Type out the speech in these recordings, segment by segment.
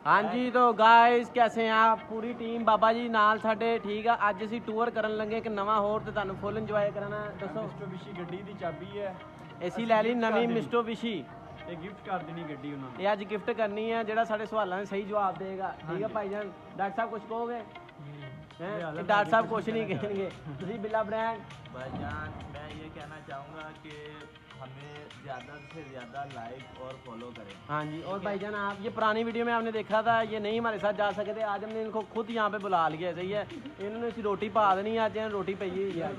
हाँ जी तो गाइस कैसे हैं आप पूरी टीम बाबा जी नाल साडे ठीक है अज असीं टूर करन लगे एक नवा होर ते तुहानूं फुल इंजॉय कराना दसो ਮਿਸਟੋਬਿਸ਼ੀ ਗੱਡੀ ਦੀ ਚਾਬੀ ਹੈ एसी लै ली नवीं मिस्टोबिशी ਤੇ ਗਿਫਟ ਕਰ ਦੇਣੀ ਗੱਡੀ ਉਹਨਾਂ ਨੂੰ ये अज गिफ्ट करनी है जेड़ा साडे सवालों का सही जवाब देगा ठीक है भाईजान डॉक्टर साहब कुछ कहोगे हैं डॉक्टर साहब कुछ नहीं कहेंगे तुसीं बिल्ला ब्रांड भाईजान मैं ये कहना चाहूँगा कि हमें ज़्यादा से ज़्यादा लाइक और फॉलो करें। हाँ जी और भाईजान आप ये पुरानी वीडियो में आपने देखा था ये नहीं हमारे साथ जा सके थे आज हमने इनको खुद यहाँ पे बुला लिया सही है इन्होंने इसी रोटी पा देनी है आज रोटी पई हुई है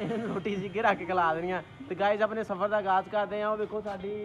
इन्होंने रोटी सीखे रख के खिला देनी है तो गाइस अपने सफ़र का आगाज़ करते हैं वो देखो साडी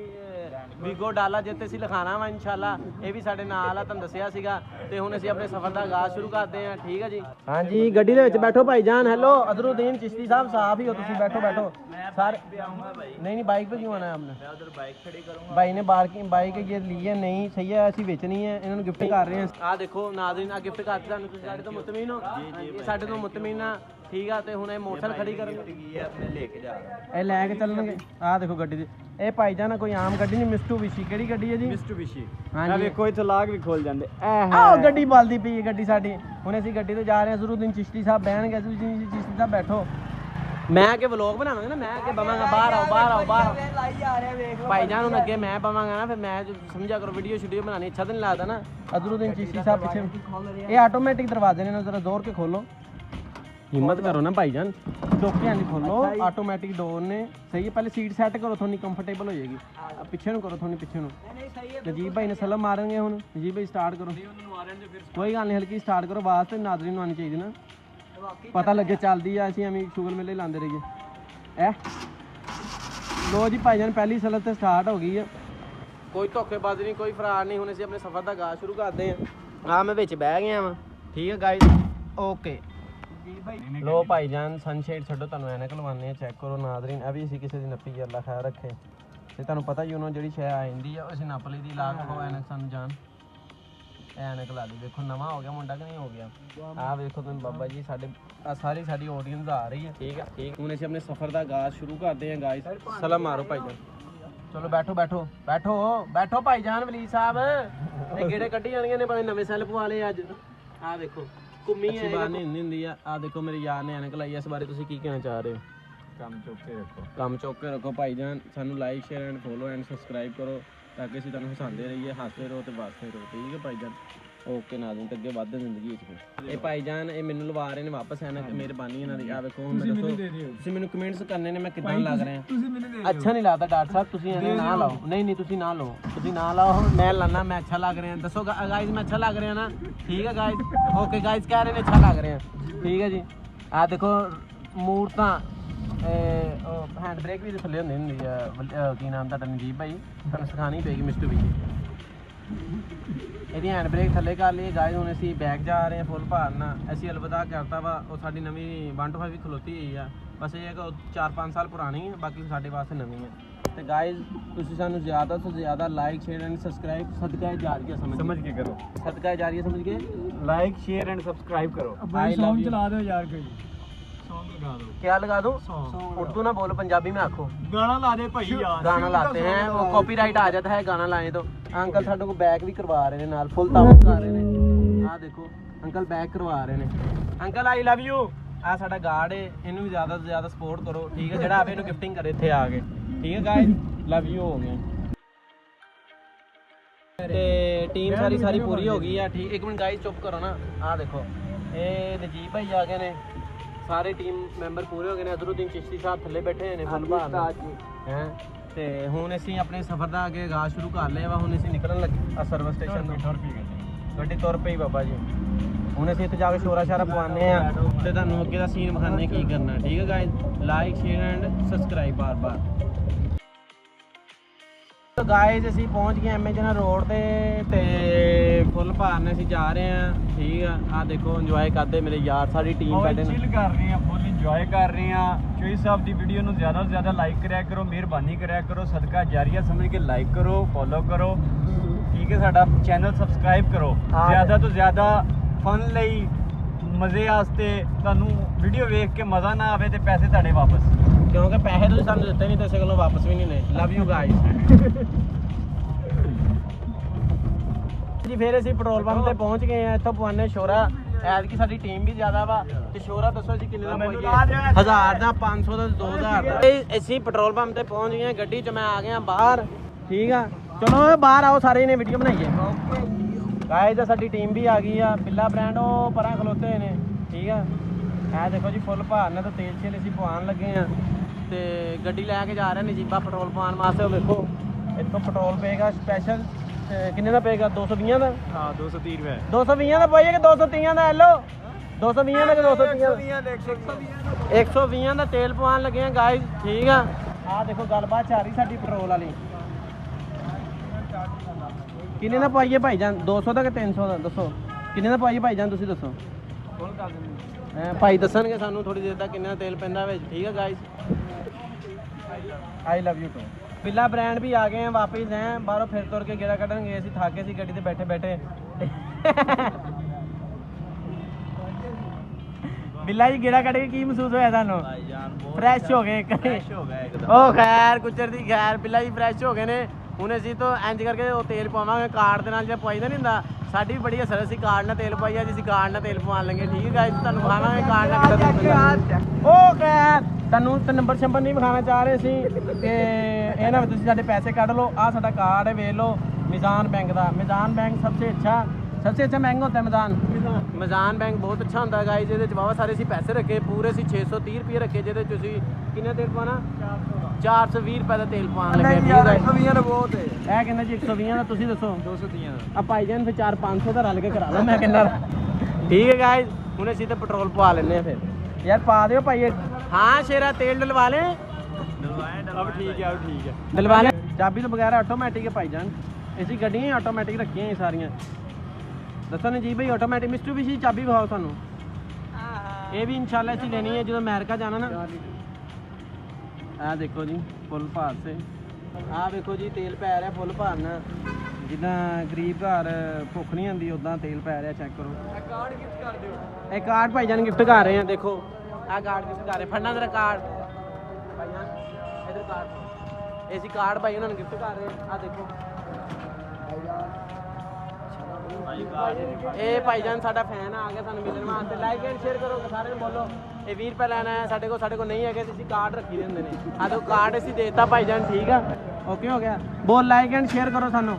ਵੀਗੋ ਡਾਲਾ ਜਿੱਤੇ ਅਸੀਂ ਲਿਖਾਣਾ ਵਾ ਇਨਸ਼ਾਅੱਲਾ ਇਹ ਵੀ ਸਾਡੇ ਨਾਲ ਆ ਤੁਹਾਨੂੰ ਦੱਸਿਆ ਸੀਗਾ ਤੇ ਹੁਣ ਅਸੀਂ ਆਪਣੇ ਸਫ਼ਰ ਦਾ ਆਗਾਜ਼ ਸ਼ੁਰੂ ਕਰਦੇ ਹਾਂ ਠੀਕ ਹੈ ਜੀ ਹਾਂਜੀ ਗੱਡੀ ਦੇ ਵਿੱਚ ਬੈਠੋ ਭਾਈਜਾਨ ਹੈਲੋ ਅਜ਼ਰੁਦੀਨ ਚਿਸ਼ਤੀ ਸਾਹਿਬ ਸਾਫ ਹੀ ਹੋ ਤੁਸੀਂ ਬੈਠੋ ਬੈਠੋ सर नहीं नहीं बाइक पे क्यों आना है आपने मैं उधर बाइक खड़ी करूँगा भाई ने बाइक ये ली है नहीं सही है ਅਸੀਂ ਵੇਚਣੀ ਹੈ ਇਹਨਾਂ ਨੂੰ ਗਿਫਟ ਕਰ ਰਹੇ ਹਾਂ ਆ ਦੇਖੋ ਨਾਜ਼ਰੀਨ ਆ ਗਿਫਟ ਕਰਤੀ ਤੁਹਾਨੂੰ ਤੁਸੀਂ ਸਾਡੇ ਤੋਂ ਮੁਤਮੀਨ ਹੋ ਇਹ ਸਾਡੇ ਤੋਂ ਮੁਤਮੀਨ ਆ ਠੀਕ ਆ ਤੇ ਹੁਣ ਇਹ ਮੋਟਰਸਾਈਕਲ ਖੜੀ ਕਰਨ ये अपने लेके जा रहा है ਇਹ ਲੈ ਕੇ ਚੱਲਣਗੇ ਆ ਦੇਖੋ ਗੱਡੀ ਦੀ ਇਹ ਭਾਈਜਾਨ ਕੋਈ ਆਮ ਗੱਡੀ ਨਹੀਂ ਮਿਸਟੂਬਿਸ਼ੀ ਕਿਹੜੀ ਗੱਡੀ ਹੈ ਜੀ ਮਿਸਟੋਬਿਸ਼ੀ ਹਾਂਜੀ। ਆ ਵੇਖੋ ਇੱਥੇ ਲਾਗ ਵੀ ਖੋਲ ਜਾਂਦੇ ਆਹ ਗੱਡੀ ਬਲਦੀ ਪਈ ਹੈ ਗੱਡੀ ਸਾਡੀ ਹੁਣ ਅਸੀਂ ਗੱਡੀ ਤੇ ਜਾ ਰਹੇ ਹਾਂ ਜ਼ਰੂਰਦੀਨ ਚਿਸ਼ਤੀ ਸਾਹਿਬ ਬਹਿਣਗੇ ਤੁਸੀਂ ਚਿਸ਼ਤੀ ਸਾਹਿਬ ਬੈਠੋ ਮੈਂ ਕਿ ਵਲੌਗ ਬਣਾਵਾਂਗਾ ਨਾ ਮੈਂ ਕਿ ਬਵਾਂਗਾ ਬਾਹਰ ਆਓ ਲਾਈ ਆ ਰਿਹਾ ਵੇਖ ਭਾਈਜਾਨ ਹੁਣ ਅੱਗੇ ਮੈਂ ਬਵਾਂਗਾ ਨਾ ਫਿਰ ਮੈਂ ਸਮਝਿਆ ਕਰੋ ਵੀਡੀਓ ਬਣਾਣੀ ਅੱਛਾ ਤਾਂ ਨਹੀਂ ਲੱਗਦਾ ਨਾ ਅਜ਼ਰੁਦੀਨ ਚਿਸ਼ਤੀ ਸਾਹਿਬ ਪਿੱਛੇ ਇਹ ਆਟੋਮੈਟਿਕ ਦਰਵਾਜ਼ੇ ਨੇ ਜ਼ਰਾ ਜ਼ੋਰ ਕੇ ਖੋਲੋ हिम्मत करो ना भाईजान चौके नहीं खोलो ऑटोमेटिक डोर ने सही है पहले सीट सेट करो थोड़ी कंफर्टेबल हो जाएगी अब पीछे करो थोड़ी पीछे नजीब भाई ने सलम मारेंगे हूँ नजीब भाई स्टार्ट करो कोई गल नहीं हल्की स्टार्ट करो आवाज़ तो नादरीन आनी चाहिए ना पता लगे चलती है असीं एवं शुगर मेले लाते रहिए लो जी भाईजान पहली सलत तो स्टार्ट हो गई है कोई धोखेबाजी नहीं कोई फरार नहीं हुण असीं अपने सफ़र का आगाज़ शुरू करते हैं हाँ मैं विच बह गया वा ठीक है गाइस ओके लो भाईजान सनशेड छड्डो तुहानूं ऐनक लवाने चेक करो नादरीन अभी असीं किसी दी नप्पी अल्लाह खैर रखे ते तुहानूं पता ही उन्होंने जिहड़ी शै आ जांदी है असीं नप्प लई दी ला के ऐनक सानूं जान ऐनक ला ली देखो नवा हो गया मुंडा कि नहीं हो गया आ देखो तुम बाबा जी साडे सारी साडी ऑडियंस आ रही है ठीक है ठीक हुण असीं अपने सफ़र का आगाज़ शुरू करते हैं गाइस सलाम मारो भाईजान चलो बैठो बैठो बैठो बैठो भाईजान वली साहब ये गेड़े कड्ढी जाणगे ने भावें नवें सैल पवा लए अज आ देखो घूमी है बात नहीं ਹੁੰਦੀ ਆ ਆ ਦੇਖੋ ਮੇਰੇ ਯਾਰ ਨੇ ਐਨਕ ਲਾਈ ਇਸ ਬਾਰੇ ਤੁਸੀਂ ਕੀ ਕਹਿਣਾ ਚਾਹ ਰਹੇ ਹੋ ਕੰਮ ਚੁੱਕ ਕੇ ਰੱਖੋ ਭਾਈਜਾਨ ਸਾਨੂੰ like share and follow and subscribe ਕਰੋ ਤਾਂ ਕਿ ਅਸੀਂ ਤੁਹਾਨੂੰ ਹਸਾਉਂਦੇ ਰਹੀਏ ਹੱਸਦੇ ਰਹੋ ਤੇ ਵਸਦੇ ਰਹੋ ਠੀਕ ਹੈ ਭਾਈਜਾਨ ਓਕੇ ਨਾਜ਼ਰੀਨ ਤੇ ਅੱਗੇ ਵੱਧਦੇ ਜ਼ਿੰਦਗੀ ਵਿੱਚ ਇਹ ਭਾਈਜਾਨ ਇਹ ਮੈਨੂੰ ਲਵਾ ਰਹੇ ਨੇ ਵਾਪਸ ਐਨਕ ਮਿਹਰਬਾਨੀ ਇਹਨਾਂ ਦੀ ਆ ਵੇਖੋ ਹੁਣ ਮੈਂ ਦੱਸੋ ਤੁਸੀਂ ਮੈਨੂੰ ਕਮੈਂਟਸ ਕਰਨੇ ਨੇ ਮੈਂ ਕਿੱਦਾਂ ਲੱਗ ਰਿਹਾ ਅੱਛਾ ਨਹੀਂ ਲੱਗਦਾ ਡਾਕਟਰ ਸਾਹਿਬ ਤੁਸੀਂ ਐਵੇਂ ਨਾ ਲਾਓ ਨਹੀਂ ਤੁਸੀਂ ਨਾ ਲਾਓ ਤੁਸੀਂ ਨਾ ਲਾਓ ਮੈਂ ਲਾਣਾ ਮੈਂ ਅੱਛਾ ਲੱਗ ਰਿਹਾ ਦੱਸੋ ਗਾਇਜ਼ ਮੈਂ ਅੱਛਾ ਲੱਗ ਰਿਹਾ ਨਾ ਠੀਕ ਹੈ ਗਾਇਜ਼ ਓਕੇ ਗਾਇਜ਼ ਕਹਿ ਰਹੇ ਨੇ ਅੱਛਾ ਲੱਗ ਰਿਹਾ ਠੀਕ ਹੈ ਜੀ ਆ ਦੇਖੋ ਮੂਰਤਾਂ हैंड ब्रेक भी थले होंदी की नाम तुहाडा नजीब भाई तुहानूं सिखानी पेगी मिस्टोबिशी ਇਹਦੀ हैंड ब्रेक थले कर ਲਈ गाइस ਹੁਣ ਅਸੀਂ बैग जा रहे हैं फुल भारना ਅਸੀਂ अलविदा करता वा ਉਹ ਸਾਡੀ ਨਵੀਂ 125 ਵੀ ਖਲੋਤੀ ਹੋਈ ਆ ਬਸ ਇਹ ਹੈ ਕਿ 4-5 ਸਾਲ ਪੁਰਾਣੀ ਹੈ ਬਾਕੀ ਸਾਡੇ ਵਾਸਤੇ ਨਵੀਂ ਹੈ ਤੇ ਗਾਇਸ ਤੁਸੀਂ ਸਾਨੂੰ ਜ਼ਿਆਦਾ ਤੋਂ ਜ਼ਿਆਦਾ ਲਾਈਕ ਸ਼ੇਅਰ ਐਂਡ ਸਬਸਕ੍ਰਾਈਬ ਸਦਕਾ ਜਾਰੀਆ ਸਮਝ ਕੇ ਕਰੋ ਸਦਕਾ ਜਾਰੀਆ ਸਮਝ ਕੇ ਲਾਈਕ ਸ਼ੇਅਰ ਐਂਡ ਸਬਸਕ੍ਰਾਈਬ ਕਰੋ आई लव यू ਚਲਾ ਦਿਓ ਯਾਰ ਕੋਈ सॉन्ग लगा दो क्या लगा दूं उर्दू ना बोलो पंजाबी में आखो गाना ला दे भाई यार गाना लाते हैं वो कॉपीराइट आ जाता है गाना लाए तो अंकल साडे को बैग भी करवा रहे हैं नाल फुल तावत कर रहे हैं आ देखो अंकल बैग करवा रहे हैं अंकल आई लव यू आ साडा गार्ड है इन्हू भी ज्यादा से ज्यादा सपोर्ट करो ठीक है जेड़ा आवे इन्हू गिफ्टिंग करे इत्थे आ गए ठीक है गाइस लव यू हो गए ते टीम सारी पूरी हो गई है ठीक एक मिनट गाइस चुप करो ना आ देखो ये नजीब भाई आ गए ने ਸਾਰੇ ਟੀਮ ਮੈਂਬਰ ਪੂਰੇ ਹੋ ਗਏ ਨੇ ਅਜ਼ਰੁਦੀਨ ਚਿਸ਼ਤੀ ਸਾਹਿਬ ਥੱਲੇ ਬੈਠੇ ਨੇ ਫੁੱਲ ਭਾਰ ਹੈ ਤੇ ਹੁਣ ਅਸੀਂ ਆਪਣੇ ਸਫ਼ਰ ਦਾ ਅੱਗੇ ਆਗਾਜ਼ ਸ਼ੁਰੂ ਕਰ ਲਿਆ ਵਾ ਹੁਣ ਅਸੀਂ ਨਿਕਲਣ ਲੱਗੇ ਆ ਸਰਵਿਸ ਸਟੇਸ਼ਨ ਤੋਂ ਗੱਡੀ ਤੁਰ ਪਈ ਬਾਬਾ ਜੀ ਹੁਣ ਅਸੀਂ ਇੱਥੇ ਜਾ ਕੇ ਸ਼ੋਰਾ ਸ਼ਾਰਾ ਪਵਾਉਂਦੇ ਆ ਤੇ ਤੁਹਾਨੂੰ ਅੱਗੇ ਦਾ ਸੀਨ ਵਿਖਾਣੇ ਕੀ ਕਰਨਾ ਠੀਕ ਹੈ guys like share and subscribe ਬਾਰ तो गाइस ਅਸੀਂ ਪਹੁੰਚ ਗਏ ਐਮਏਜਨ ਰੋਡ ਤੇ ਫੁੱਲ ਭਾਰਨੇ ਅਸੀਂ ਜਾ ਰਹੇ ਹਾਂ ਠੀਕ ਆ ਆ ਦੇਖੋ ਇੰਜੋਏ ਕਰਦੇ ਮੇਰੇ ਯਾਰ ਸਾਡੀ ਟੀਮ ਸਾਡੇ ਨਾਲ ਚਿਲ ਕਰ ਰਹੇ ਆ ਫੁੱਲ ਇੰਜੋਏ ਕਰ ਰਹੇ ਆ ਚੋਈ ਸਾਹਿਬ ਦੀ ਵੀਡੀਓ ਨੂੰ ਜ਼ਿਆਦਾ ਤੋਂ ਜ਼ਿਆਦਾ ਲਾਈਕ ਕਰਿਆ ਕਰੋ ਮਿਹਰਬਾਨੀ ਕਰਿਆ ਕਰੋ ਸਦਕਾ ਜਾਰੀਆ ਸਮਝ ਕੇ ਲਾਈਕ ਕਰੋ ਫੋਲੋ ਕਰੋ ਠੀਕ ਹੈ ਸਾਡਾ ਚੈਨਲ ਸਬਸਕ੍ਰਾਈਬ ਕਰੋ ਜ਼ਿਆਦਾ ਤੋਂ ਜ਼ਿਆਦਾ ਫਨ ਲਈ ਮਜ਼ੇ ਵਾਸਤੇ ਤੁਹਾਨੂੰ ਵੀਡੀਓ ਵੇਖ ਕੇ ਮਜ਼ਾ ਨਾ ਆਵੇ ਤੇ ਪੈਸੇ ਤੁਹਾਡੇ ਵਾਪਸ क्योंकि पैसे तो सानू दिते नहीं तो इस गलों वापस भी नहीं ले लव यू गाइस ਜੀ ਫਿਰ ਅਸੀਂ ਪੈਟਰੋਲ ਪੰਪ ਤੇ ਪਹੁੰਚ ਗਏ ਆ। ਇੱਥੋਂ ਪਵਾਨੇ ਸ਼ੋਰਾ। ਐਤਕੀ ਸਾਡੀ ਟੀਮ ਵੀ ਜ਼ਿਆਦਾ ਵਾ ਤੇ ਸ਼ੋਰਾ ਦੱਸੋ ਜੀ ਕਿੰਨੇ ਦਾ ਪਵਾਈਏ? 1000 ਦਾ, 500 ਦਾ, 2000 ਦਾ। ਅਸੀਂ ਪੈਟਰੋਲ ਪੰਪ ਤੇ ਪਹੁੰਚ ਗਏ ਆ। ਗੱਡੀ 'ਚ ਮੈਂ ਆ ਗਿਆ ਬਾਹਰ। ਠੀਕ ਆ, ਚਲੋ ਬਾਹਰ ਆਓ, ਸਾਰੇ ਨੇ ਵੀਡੀਓ ਬਣਾਈਏ। ਗਾਇਜ਼ ਸਾਡੀ ਟੀਮ ਵੀ ਆ ਗਈ ਆ। ਬਿੱਲਾ ਬ੍ਰਾਂਡ ਉਹ ਪਰਾਂ ਖਲੋਤੇ ਹੋਏ ਨੇ। ਠੀਕ ਆ, ਇਹ ਦੇਖੋ ਜੀ ਫੁੱਲ ਭਾਰਨਾ ਤਾਂ ਤੇਲ ਛੇਲ ਅਸੀਂ ਪਵਾਉਣ ਲੱਗੇ ਆ ਤੇ ਗੱਡੀ ਲੈ ਕੇ ਜਾ ਰਹੇ ਨਜੀਬਾ ਪੈਟਰੋਲ ਪਵਾਉਣ ਵਾਸਤੇ। ਉਹ ਵੇਖੋ ਇੱਥੋਂ ਪੈਟਰੋਲ ਪਏਗਾ ਸਪੈਸ਼ਲ। ਕਿੰਨੇ ਦਾ ਪਏਗਾ? 220 ਦਾ। ਹਾਂ 230 ਰੁਪਏ। 220 ਦਾ ਪਾਈਏ ਕਿ 230 ਦਾ? ਹੈਲੋ 220 ਦਾ ਕਿ 230 ਦਾ? 120 ਦਾ ਤੇਲ ਪਵਾਉਣ ਲੱਗੇ ਆ ਗਾਇਜ਼। ਠੀਕ ਆ, ਆਹ ਦੇਖੋ ਗੱਲਬਾਤ ਚੱਲ ਰਹੀ ਸਾਡੀ ਪੈਟਰੋਲ ਵਾਲੀ। ਕਿੰਨੇ ਦਾ ਪਾਈਏ ਭਾਈਜਾਨ? 200 ਦਾ ਕਿ 300 ਦਾ? ਦੱਸੋ ਕਿੰਨੇ ਦਾ ਪਾਈਏ ਭਾਈਜਾਨ, ਤੁਸੀਂ ਦੱਸੋ। ਭਾਈ ਦੱਸਣਗੇ ਸਾਨੂੰ ਥੋੜੀ ਦੇਰ ਤੱਕ ਕਿੰਨਾ ਤੇਲ ਪੈਂਦਾ ਵਿੱਚ। ਠੀਕ ਆ guys, I love you too. ਬਿੱਲਾ ਬ੍ਰਾਂਡ ਵੀ ਆ ਗਏ ਆ ਵਾਪਿਸ। ਹੈ ਬਾਹਰੋਂ ਫਿਰ ਤੁਰ ਕੇ ਗੇੜਾ ਕੱਢਣ ਗਏ ਸੀ, ਥੱਕ ਗਏ ਸੀ ਗੱਡੀ ਤੇ ਬੈਠੇ ਬੈਠੇ। ਬਿੱਲਾ ਜੀ ਗੇੜਾ ਕੱਢ ਕੇ ਕੀ ਮਹਿਸੂਸ ਹੋਇਆ ਤੁਹਾਨੂੰ? ਫਰੈਸ਼ ਹੋ ਗਏ एकदम। ਉਹ ਖੈਰ ਗੁੱਜਰ ਦੀ ਖੈਰ, ਬਿੱਲਾ ਜੀ ਫਰੈਸ਼ ਹੋ ਗਏ ਨੇ। ਹੁਣ ਅਸੀਂ ਤਾਂ ਇੰਜ ਕਰਕੇ ਉਹ ਤੇਲ ਪਾਵਾਂਗੇ ਕਾਰਡ ਦੇ ਨਾਲ, ਜੇ ਪਵਾਈ ਦਾ ਨਹੀਂ ਹੁੰਦਾ। ਸਾਡੀ ਵੀ ਬੜੀ ਅਸਰ, ਅਸੀਂ ਕਾਰਡ ਨਾਲ ਤੇਲ ਪਾਈਆ ਜੀ, ਅਸੀਂ ਕਾਰਡ ਨਾਲ ਤੇਲ ਪਵਾਉਣ ਲੱਗੇ। ਠੀਕ ਹੈ ਗਾਇਸ, ਤੁਹਾਨੂੰ ਖਾਵਾਂਗੇ ਕਾਰਡ ਨਾਲ ਕਿੱਦਾਂ ਤੇਲ ਪੈਂਦਾ। ਉਹ ਖੈਰ ਤੁਹਾਨੂੰ ਤਾਂ ਨੰਬਰ ਸ਼ੰਬਰ ਨਹੀਂ ਵਿਖਾਣਾ ਚਾਹ ਰਹੇ ਸੀ ਤੇ ਇਹ ਨਾ ਤੁਸੀਂ ਸਾਡੇ ਪੈਸੇ ਕੱਢ ਲਓ। ਆਹ ਸਾਡਾ ਕਾਰਡ ਹੈ, ਵੇਖ ਲਓ, मिजान बैंक का। मिजान बैंक सबसे अच्छा बैंक होता है। मिजान बैंक बहुत अच्छा होता है गाइस। ये बहुत सारे असी पैसे रखे, पूरे 630 रुपये रखे, जिहदे किन्ना तेल पाना? 420 रुपये का तेल पान लगे। 120 बहुत है। यह कहना जी 120 का, तुसीं दसो 230 का। अब भाईजान फिर 400-500 का रल के करा लो। मैं कहना ठीक है गाइस, हुण असीं तो पेट्रोल पवा लेने फिर। यार पा दिओ भाई। हाँ शेरा तेल डलवा लें। अब ठीक है, अब ठीक है। डलवा लें। चाबी तो बगैर ऑटोमैटिक है भाईजान। ऐसी गड्डियां ऑटोमैटिक रखी हैं सारियां। दसो ने जी भाई ऑटोमैटिक मिस्टूबिशी चाबी विखाओ सानू। ये भी इंशाल्लाह असीं लेनी है जो अमेरिका जाना ना। आ देखो जी फुल भार से। आ देखो जी तेल पै रहा फुल भारना, जिदा गरीब घर भुख नहीं आती उदा तेल पै रहा। चेक करो। कार्ड गिफ्ट कर दो। ये कार्ड भाईजान गिफ्ट कर रहे हैं। देखो आ कार्ड गिफ्ट कर रहे हैं। फड़ना तेरा कार्ड भाईजान, इधर कार्ड। ऐसी कार्ड भाई उन्होंने गिफ्ट कर रहे हैं। आ देखो ਇਹ ਭਾਈਜਾਨ ਸਾਡਾ ਫੈਨ ਆ ਗਿਆ ਸਾਨੂੰ ਮਿਲਣ ਵਾਸਤੇ। ਲਾਈਕ ਐਂਡ ਸ਼ੇਅਰ ਕਰੋ, ਸਾਰਿਆਂ ਨੂੰ ਬੋਲੋ। ਇਹ 20 ਰੁਪਏ ਲੈਣਾ ਹੈ ਸਾਡੇ ਕੋਲ ਨਹੀਂ ਹੈਗੇ, ਤੁਸੀਂ ਕਾਰਡ ਰੱਖੀ ਦੇ ਹੁੰਦੇ ਨੇ। ਆ ਦੇਖੋ ਕਾਰਡ ਅਸੀਂ ਦੇਤਾ ਭਾਈਜਾਨ। ਠੀਕ ਆ, ਓਕੇ ਹੋ ਗਿਆ। ਬੋਲ ਲਾਈਕ ਐਂਡ ਸ਼ੇਅਰ ਕਰੋ ਸਾਨੂੰ।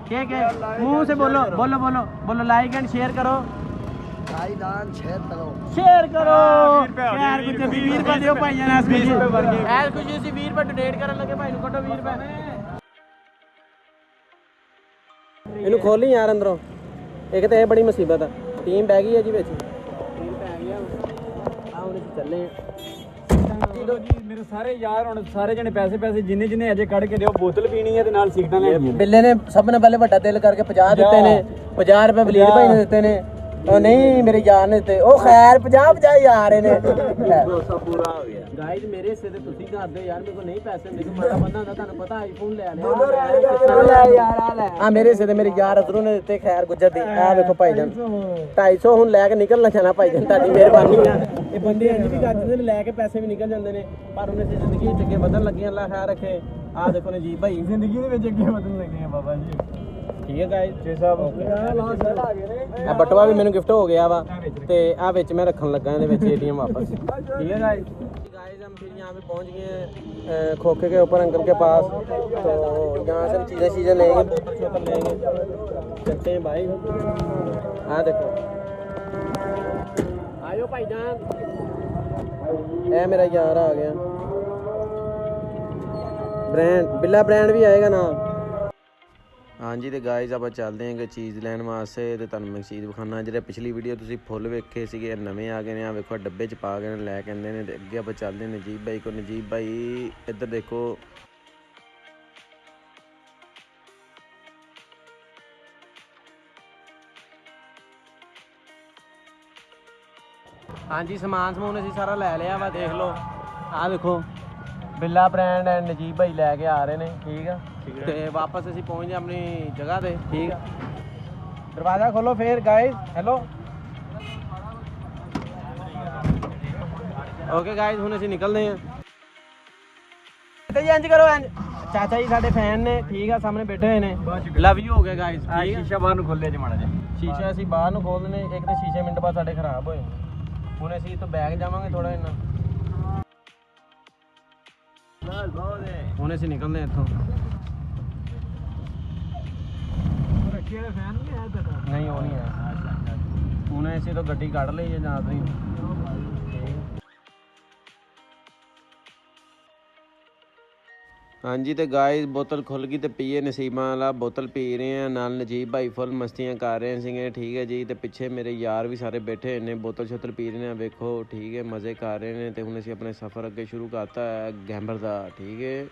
ठीक है, मुंह से बोलो बोलो बोलो बोलो। लाइक एंड शेयर करो। शेयर करो यार। कुछ 20 रुपए दियो भाईजान। ऐस खुशी ਅਸੀਂ 20 ਰੁਪਏ ਡੋਨੇਟ ਕਰਨ ਲੱਗੇ। ਭਾਈ ਨੂੰ ਕੱਢੋ 20 ਰੁਪਏ। ਇਹਨੂੰ ਖੋਲੀ ਯਾਰ ਅੰਦਰੋਂ। ਇੱਕ ਤਾਂ ਇਹ ਬੜੀ ਮੁਸੀਬਤ ਆ। ਟੀਮ ਬਹਿ ਗਈ ਹੈ ਜੀ ਵਿੱਚ। ਟੀਮ ਪੈ ਗਿਆ ਆ। ਹੁਣ ਅਸੀਂ ਚੱਲੇ ਆ ਜੀ। ਮੇਰੇ ਸਾਰੇ ਯਾਰ ਹੁਣ ਸਾਰੇ ਜਣੇ ਪੈਸੇ ਜਿੰਨੇ ਅਜੇ ਕੱਢ ਕੇ ਦਿਓ। ਬੋਤਲ ਪੀਣੀ ਹੈ ਤੇ ਨਾਲ ਸਿਗਰਟਾਂ ਲੈਣੀਆਂ। ਬਿੱਲੇ ਨੇ ਸਭ ਤੋਂ ਪਹਿਲੇ ਵੱਡਾ ਦਿਲ ਕਰਕੇ 50 ਦਿੱਤੇ ਨੇ। 50 ਰੁਪਏ ਵਲੀਦ ਭਾਈ ਨੇ ਦਿੱਤੇ ਨੇ। ਉਹ ਨਹੀਂ ਮੇਰੇ ਯਾਰ ਨੇ ਦਿੱਤੇ। ਉਹ ਖੈਰ 50 ਯਾਰ ਨੇ। 200 पूरा हो गया। ਗਾਇਜ਼ ਮੇਰੇ ਹਿੱਸੇ ਤੇ ਤੁਸੀਂ ਕਰਦੇ ਯਾਰ। ਮੇਰੇ ਕੋਲ ਨਹੀਂ ਪੈਸੇ ਹੁੰਦੇ। ਕੋਈ ਮਾੜਾ ਬੰਦਾ ਹੁੰਦਾ ਤੁਹਾਨੂੰ ਪਤਾ ਆਈਫੋਨ ਲੈ ਲਿਆ। ਆ ਮੇਰੇ ਹਿੱਸੇ ਤੇ ਮੇਰੇ ਯਾਰ ਅਜ਼ਰੂ ਨੇ ਦਿੱਤੇ। ਖੈਰ ਗੁੱਜਰ ਦੀ ਆ ਵੇਖੋ ਭਾਈਜਾਨ 250 ਹੁਣ ਲੈ ਕੇ ਨਿਕਲਣਾ ਚਾਹਣਾ ਭਾਈਜਾਨ। ਤੁਹਾਡੀ ਮਿਹਰਬਾਨੀ ਆ। ਇਹ ਬੰਦੇ ਇੰਜ ਵੀ ਕਰਦੇ ਨੇ, ਲੈ ਕੇ ਪੈਸੇ ਵੀ ਨਿਕਲ ਜਾਂਦੇ ਨੇ। ਪਰ ਉਹਨੇ ਜ਼ਿੰਦਗੀ ਵਿੱਚ ਅੱਗੇ ਵਧਣ ਲੱਗੇ। ਅੱਲਾ ਖੈਰ ਰੱਖੇ। ਆ ਦੇਖੋ ਨੇ ਜੀ ਭਾਈ ਜ਼ਿੰਦਗੀ ਦੇ ਵਿੱਚ ਅੱਗੇ ਵਧਣ ਲੱਗੇ ਆ ਬਾਬਾ ਜੀ। ਠੀਕ ਹੈ ਗਾਇਜ਼। ਜੀ ਸਾਹਿਬ ਆ ਬਟਵਾ ਵੀ ਮੈਨੂੰ ਗਿਫਟ ਹੋ ਗਿਆ ਵਾ ਤੇ ਆ ਵਿੱਚ ਮੈਂ ਰੱਖਣ ਲੱਗਾ ਇਹਦੇ ਵਿੱਚ ATM वापस। ठीक है गाइस, हम फिर यहाँ पे पहुँच गए खोखे के ऊपर अंकल के पास। तो यहाँ से हम चीज़ें लेंगे, बोतल शोतल लेंगे, चलते हैं भाई। हाँ देखो आयो भाईजान। ये मेरा यार आ गया। ब्रांड बिल्ला ब्रांड भी आएगा ना। हाँ जी, तो गाइज आप चलते हैं चीज़ लैन वास्ते। तो तुहानूं मैं चीज़ विखाना। जो पिछली वीडियो तुसीं फुल वेखे सीगे, नवे आ गए ने। आ वेखो डब्बे च पा के लैके आंदे ने। अगे आप चलते हैं नजीब भाई को। नजीब भाई इधर देखो। हाँ जी, समान समून असीं सारा लै लिया वा। देख लो आ देखो बिल्ला ब्रांड एंड नजीब भाई लैके आ रहे हैं। ठीक है, ਤੇ ਵਾਪਸ ਅਸੀਂ ਪਹੁੰਚ ਗਏ ਆਪਣੀ ਜਗ੍ਹਾ ਤੇ। ਠੀਕ ਆ, ਦਰਵਾਜ਼ਾ ਖੋਲੋ ਫਿਰ ਗਾਇਜ਼। ਹੈਲੋ ਓਕੇ ਗਾਇਜ਼, ਹੁਣ ਅਸੀਂ ਨਿਕਲਦੇ ਹਾਂ। ਤੇ ਇੰਜ ਕਰੋ, ਇੰਜ ਚਾਚਾ ਜੀ ਸਾਡੇ ਫੈਨ ਨੇ, ਠੀਕ ਆ, ਸਾਹਮਣੇ ਬੈਠੇ ਹੋਏ ਨੇ। ਲਵ ਯੂ ਹੋ ਗਿਆ ਗਾਇਸ, ਆ ਠੀਕ ਆ। ਸ਼ੀਸ਼ਾ ਬਾਹਰ ਨੂੰ ਖੋਲਿਆ ਜੀ ਮਾੜਾ ਜਿਹਾ। ਸ਼ੀਸ਼ਾ ਅਸੀਂ ਬਾਹਰ ਨੂੰ ਖੋਲ ਦਿੰਦੇ, ਇੱਕ ਤਾਂ ਸ਼ੀਸ਼ੇ ਮਿੰਟ ਬਾਅਦ ਸਾਡੇ ਖਰਾਬ ਹੋਏ। ਹੁਣ ਅਸੀਂ ਇੱਥੋਂ ਬੈਗ ਜਾਵਾਂਗੇ ਥੋੜਾ ਇੰਨਾ, ਹੁਣ ਅਸੀਂ ਨਿਕਲਦੇ ਹਾਂ ਇੱਥੋਂ। ਨਹੀਂ ਉਹ ਨਹੀਂ ਹੈ, ਹੁਣ ਅਸੀਂ ਤਾਂ ਗੱਡੀ ਕੱਢ ਲਈ ਹੈ ਜਾਂ ਤੁਸੀਂ। ਹਾਂਜੀ ਤੇ ਗਾਇਸ ਬੋਤਲ ਖੁੱਲ ਗਈ ਤੇ ਪੀਏ ਨਸੀਬਾਂ ਵਾਲਾ ਬੋਤਲ ਪੀ ਰਹੇ ਆ, ਨਾਲ ਨਜੀਬ ਭਾਈ ਫੁੱਲ ਮਸਤੀਆਂ ਕਰ ਰਹੇ ਸੀਗੇ, ਠੀਕ ਹੈ ਜੀ। ਤੇ ਪਿੱਛੇ ਮੇਰੇ ਯਾਰ ਵੀ ਸਾਰੇ ਬੈਠੇ ਹੋਏ ਨੇ, ਬੋਤਲ ਛੋਤਲ ਪੀ ਰਹੇ ਨੇ, ਵੇਖੋ ਠੀਕ ਹੈ, ਮਜ਼ੇ ਕਰ ਰਹੇ ਨੇ। ਤੇ ਹੁਣ ਅਸੀਂ ਆਪਣੇ ਸਫ਼ਰ ਅੱਗੇ ਸ਼ੁਰੂ ਕਰਤਾ ਹੈ ਗੈਂਬਰ ਦਾ, ਠੀਕ ਹੈ।